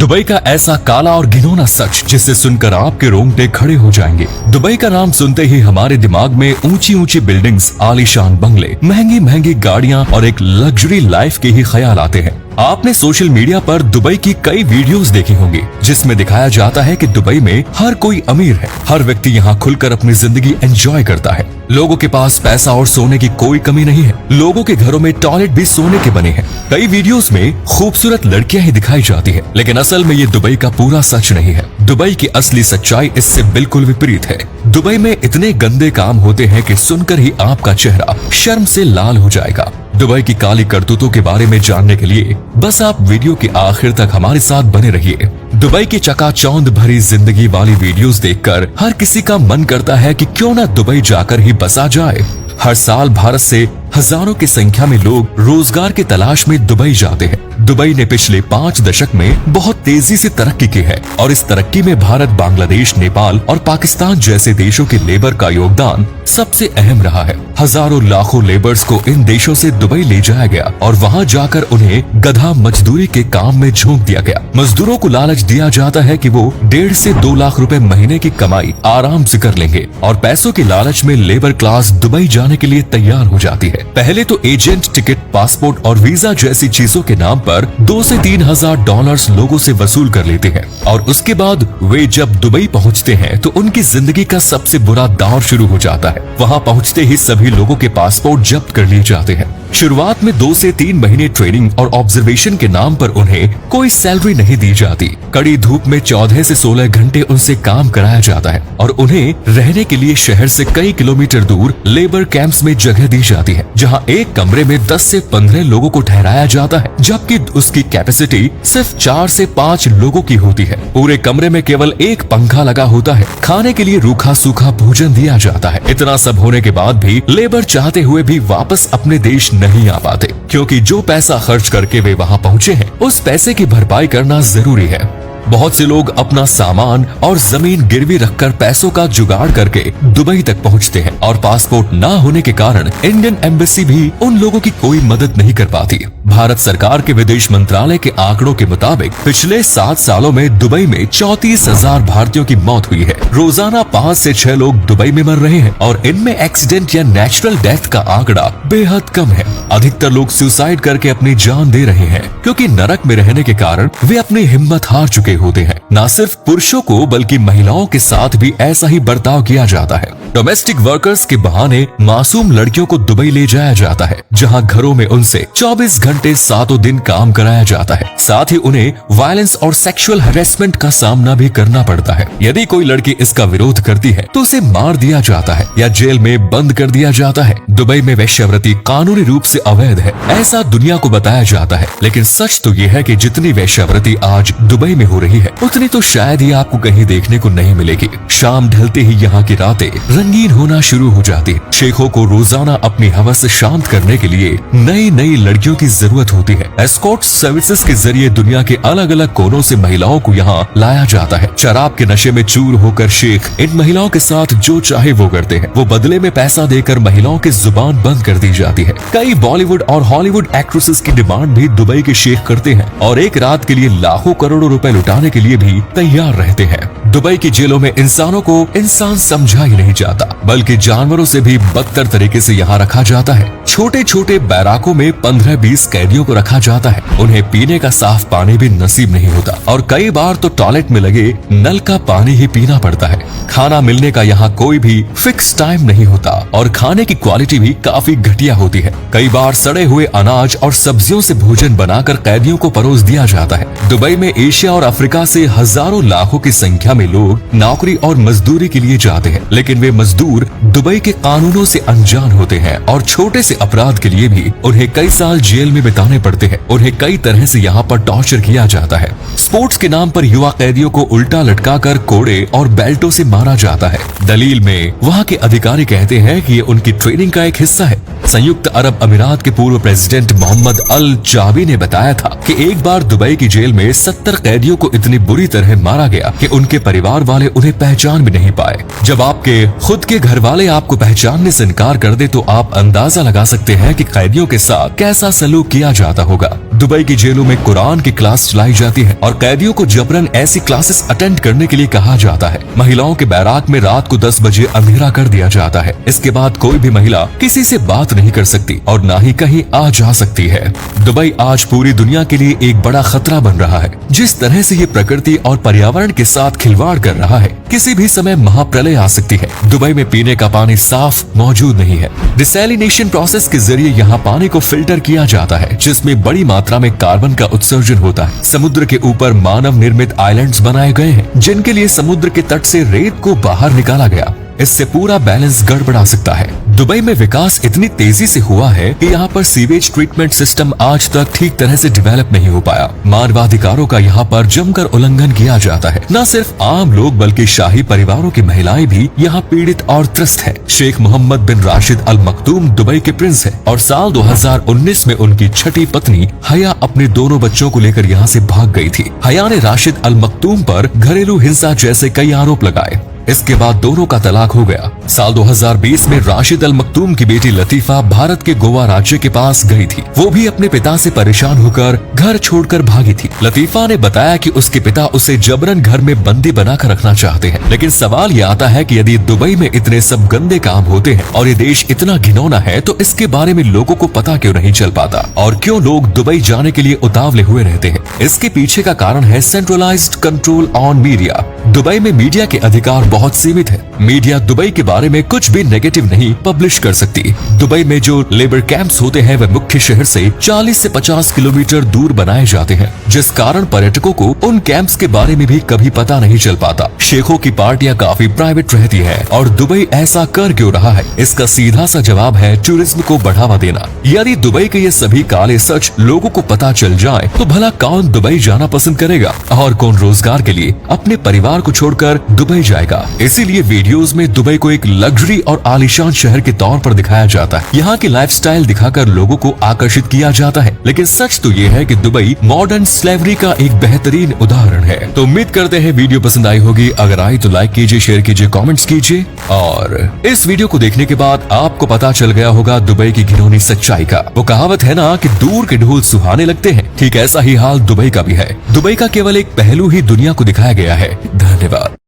Dubai का ऐसा काला और घिनौना सच जिसे सुनकर आपके रोंगटे खड़े हो जाएंगे। दुबई का नाम सुनते ही हमारे दिमाग में ऊंची ऊंची बिल्डिंग्स, आलीशान बंगले, महंगी महंगी गाड़ियां और एक लग्जरी लाइफ के ही ख्याल आते हैं। आपने सोशल मीडिया पर दुबई की कई वीडियोस देखी होंगी जिसमें दिखाया जाता है कि दुबई में हर कोई अमीर है, हर व्यक्ति यहाँ खुलकर अपनी जिंदगी एंजॉय करता है। लोगों के पास पैसा और सोने की कोई कमी नहीं है। लोगों के घरों में टॉयलेट भी सोने के बने हैं। कई वीडियोस में खूबसूरत लड़कियां ही दिखाई जाती है, लेकिन असल में ये दुबई का पूरा सच नहीं है। दुबई की असली सच्चाई इससे बिल्कुल विपरीत है। दुबई में इतने गंदे काम होते हैं कि सुनकर ही आपका चेहरा शर्म से लाल हो जाएगा। दुबई की काली करतूतों के बारे में जानने के लिए बस आप वीडियो के आखिर तक हमारे साथ बने रहिए। दुबई की चकाचौंध भरी जिंदगी वाली वीडियोस देखकर हर किसी का मन करता है कि क्यों ना दुबई जाकर ही बसा जाए। हर साल भारत से हजारों की संख्या में लोग रोजगार की तलाश में दुबई जाते हैं। दुबई ने पिछले 5 दशक में बहुत तेजी से तरक्की की है और इस तरक्की में भारत, बांग्लादेश, नेपाल और पाकिस्तान जैसे देशों के लेबर का योगदान सबसे अहम रहा है। हजारों लाखों लेबर्स को इन देशों से दुबई ले जाया गया और वहां जाकर उन्हें गधा मजदूरी के काम में झोंक दिया गया। मजदूरों को लालच दिया जाता है कि वो 1.5 से 2 लाख रुपए महीने की कमाई आराम से कर लेंगे और पैसों के लालच में लेबर क्लास दुबई जाने के लिए तैयार हो जाती है। पहले तो एजेंट, टिकट, पासपोर्ट और वीजा जैसी चीजों के नाम पर 2 से 3 हजार डॉलर्स लोगों से वसूल कर लेते हैं और उसके बाद वे जब दुबई पहुंचते हैं तो उनकी जिंदगी का सबसे बुरा दौर शुरू हो जाता है। वहां पहुंचते ही सभी लोगों के पासपोर्ट जब्त कर लिए जाते हैं। शुरुआत में 2 से 3 महीने ट्रेनिंग और ऑब्जर्वेशन के नाम पर उन्हें कोई सैलरी नहीं दी जाती। कड़ी धूप में 14 से 16 घंटे उनसे काम कराया जाता है और उन्हें रहने के लिए शहर से कई किलोमीटर दूर लेबर कैंप्स में जगह दी जाती है, जहां एक कमरे में 10 से 15 लोगों को ठहराया जाता है, जबकि उसकी कैपेसिटी सिर्फ 4 से 5 लोगों की होती है। पूरे कमरे में केवल एक पंखा लगा होता है। खाने के लिए रूखा सूखा भोजन दिया जाता है। इतना सब होने के बाद भी लेबर चाहते हुए भी वापस अपने देश नहीं आ पाते, क्योंकि जो पैसा खर्च करके वे वहां पहुंचे हैं उस पैसे की भरपाई करना जरूरी है। बहुत से लोग अपना सामान और जमीन गिरवी रखकर पैसों का जुगाड़ करके दुबई तक पहुंचते हैं और पासपोर्ट न होने के कारण इंडियन एम्बेसी भी उन लोगों की कोई मदद नहीं कर पाती। भारत सरकार के विदेश मंत्रालय के आंकड़ों के मुताबिक पिछले 7 सालों में दुबई में 34,000 भारतीयों की मौत हुई है। रोजाना 5 से 6 लोग दुबई में मर रहे हैं और इनमें एक्सीडेंट या नेचुरल डेथ का आंकड़ा बेहद कम है। अधिकतर लोग सुसाइड करके अपनी जान दे रहे हैं, क्योंकि नरक में रहने के कारण वे अपनी हिम्मत हार चुके होते हैं। न सिर्फ पुरुषों को बल्कि महिलाओं के साथ भी ऐसा ही बर्ताव किया जाता है। डोमेस्टिक वर्कर्स के बहाने मासूम लड़कियों को दुबई ले जाया जाता है, जहां घरों में उनसे 24 घंटे 7 दिन काम कराया जाता है। साथ ही उन्हें वायलेंस और सेक्सुअल हैरेसमेंट का सामना भी करना पड़ता है। यदि कोई लड़की इसका विरोध करती है तो उसे मार दिया जाता है या जेल में बंद कर दिया जाता है। दुबई में वेश्यावृत्ति कानूनी रूप से अवैध है, ऐसा दुनिया को बताया जाता है, लेकिन सच तो ये है कि जितनी वेश्यावृत्ति आज दुबई में हो रही है उतनी तो शायद ही आपको कहीं देखने को नहीं मिलेगी। शाम ढलते ही यहाँ की रातें रंगीन होना शुरू हो जाती। शेखों को रोजाना अपनी हवस शांत करने के लिए नई नई लड़कियों की जरूरत होती है। एस्कॉर्ट सर्विसेज के जरिए दुनिया के अलग अलग कोनों से महिलाओं को यहाँ लाया जाता है। शराब के नशे में चूर होकर शेख इन महिलाओं के साथ जो चाहे वो करते हैं। वो बदले में पैसा देकर महिलाओं की जुबान बंद कर दी जाती है। कई बॉलीवुड और हॉलीवुड एक्ट्रेसेस की डिमांड भी दुबई के शेख करते हैं और एक रात के लिए लाखों करोड़ों रुपए लुटाने के लिए भी तैयार रहते हैं। दुबई की जेलों में इंसानों को इंसान समझा ही नहीं जाता, बल्कि जानवरों से भी बदतर तरीके से यहाँ रखा जाता है। छोटे छोटे बैराकों में 15-20 कैदियों को रखा जाता है। उन्हें पीने का साफ पानी भी नसीब नहीं होता और कई बार तो टॉयलेट में लगे नल का पानी ही पीना पड़ता है। खाना मिलने का यहाँ कोई भी फिक्स टाइम नहीं होता और खाने की क्वालिटी भी काफी घटिया होती है। कई बार सड़े हुए अनाज और सब्जियों से भोजन बनाकर कैदियों को परोस दिया जाता है। दुबई में एशिया और अफ्रीका से हजारों लाखों की संख्या में लोग नौकरी और मजदूरी के लिए जाते हैं, लेकिन वे मजदूर दुबई के कानूनों से अनजान होते हैं और छोटे से अपराध के लिए भी उन्हें कई साल जेल में बिताने पड़ते हैं। उन्हें कई तरह से यहाँ पर टॉर्चर किया जाता है। स्पोर्ट्स के नाम पर युवा कैदियों को उल्टा लटकाकर कोड़े और बेल्टों से मारा जाता है। दलील में वहाँ के अधिकारी कहते हैं कि ये उनकी ट्रेनिंग का एक हिस्सा है। संयुक्त अरब अमीरात के पूर्व प्रेसिडेंट मोहम्मद अल जाबी ने बताया था कि एक बार दुबई की जेल में 70 कैदियों को इतनी बुरी तरह मारा गया कि उनके परिवार वाले उन्हें पहचान भी नहीं पाए। जब आपके खुद के घर वाले आपको पहचानने से इनकार कर दे तो आप अंदाजा लगा सकते हैं कि कैदियों के साथ कैसा सलूक किया जाता होगा। दुबई की जेलों में कुरान की क्लास चलाई जाती है और कैदियों को जबरन ऐसी क्लासेस अटेंड करने के लिए कहा जाता है। महिलाओं के बैराक में रात को 10 बजे अंधेरा कर दिया जाता है। इसके बाद कोई भी महिला किसी से बात नहीं कर सकती और ना ही कहीं आ जा सकती है। दुबई आज पूरी दुनिया के लिए एक बड़ा खतरा बन रहा है। जिस तरह से ये प्रकृति और पर्यावरण के साथ खिलवाड़ कर रहा है, किसी भी समय महाप्रलय आ सकती है। दुबई में पीने का पानी साफ मौजूद नहीं है। डिसैलिनेशन प्रोसेस के जरिए यहाँ पानी को फिल्टर किया जाता है, जिसमें बड़ी मात्रा में कार्बन का उत्सर्जन होता है। समुद्र के ऊपर मानव निर्मित आइलैंड्स बनाए गए हैं, जिनके लिए समुद्र के तट से रेत को बाहर निकाला गया। इससे पूरा बैलेंस गड़बड़ा सकता है। दुबई में विकास इतनी तेजी से हुआ है कि यहाँ पर सीवेज ट्रीटमेंट सिस्टम आज तक ठीक तरह से डेवलप नहीं हो पाया। मानवाधिकारों का यहाँ पर जमकर उल्लंघन किया जाता है। न सिर्फ आम लोग बल्कि शाही परिवारों की महिलाएं भी यहाँ पीड़ित और त्रस्त है। शेख मोहम्मद बिन राशिद अल मखदूम दुबई के प्रिंस है और साल 2019 में उनकी छठी पत्नी हया अपने दोनों बच्चों को लेकर यहाँ से भाग गई थी। हया ने राशिद अल मखदूम पर घरेलू हिंसा जैसे कई आरोप लगाए। इसके बाद दोनों का तलाक हो गया। साल 2020 में राशिद अल मखदूम की बेटी लतीफा भारत के गोवा राज्य के पास गई थी। वो भी अपने पिता से परेशान होकर घर छोड़कर भागी थी। लतीफा ने बताया कि उसके पिता उसे जबरन घर में बंदी बनाकर रखना चाहते हैं। लेकिन सवाल ये आता है कि यदि दुबई में इतने सब गंदे काम होते हैं और ये देश इतना घिनौना है, तो इसके बारे में लोगों को पता क्यों नहीं चल पाता और क्यों लोग दुबई जाने के लिए उतावले हुए रहते हैं? इसके पीछे का कारण है centralised control on media. Dubai में मीडिया के अधिकार बहुत सीमित है। मीडिया दुबई के बारे में कुछ भी नेगेटिव नहीं पब्लिश कर सकती। दुबई में जो लेबर कैंप्स होते हैं वे मुख्य शहर से 40 से 50 किलोमीटर दूर बनाए जाते हैं, जिस कारण पर्यटकों को उन कैंप्स के बारे में भी कभी पता नहीं चल पाता। शेखों की पार्टियां काफी प्राइवेट रहती हैं और दुबई ऐसा कर क्यों रहा है? इसका सीधा सा जवाब है टूरिज्म को बढ़ावा देना। यदि दुबई के ये सभी काले सच लोगों को पता चल जाए तो भला कौन दुबई जाना पसंद करेगा और कौन रोजगार के लिए अपने परिवार को छोड़कर दुबई जाएगा? इसीलिए वीडियोस में दुबई को एक लग्जरी और आलीशान शहर के तौर पर दिखाया जाता है। यहाँ की लाइफस्टाइल दिखाकर लोगों को आकर्षित किया जाता है। लेकिन सच तो ये है कि दुबई मॉडर्न स्लेवरी का एक बेहतरीन उदाहरण है। तो उम्मीद करते हैं वीडियो पसंद आई होगी। अगर आई तो लाइक कीजिए, शेयर कीजिए, कमेंट्स कीजिए और इस वीडियो को देखने के बाद आपको पता चल गया होगा दुबई की घिनौनी सच्चाई का। वो कहावत है ना कि दूर के ढोल सुहाने लगते हैं, ठीक ऐसा ही हाल दुबई का भी है। दुबई का केवल एक पहलू ही दुनिया को दिखाया गया है। धन्यवाद।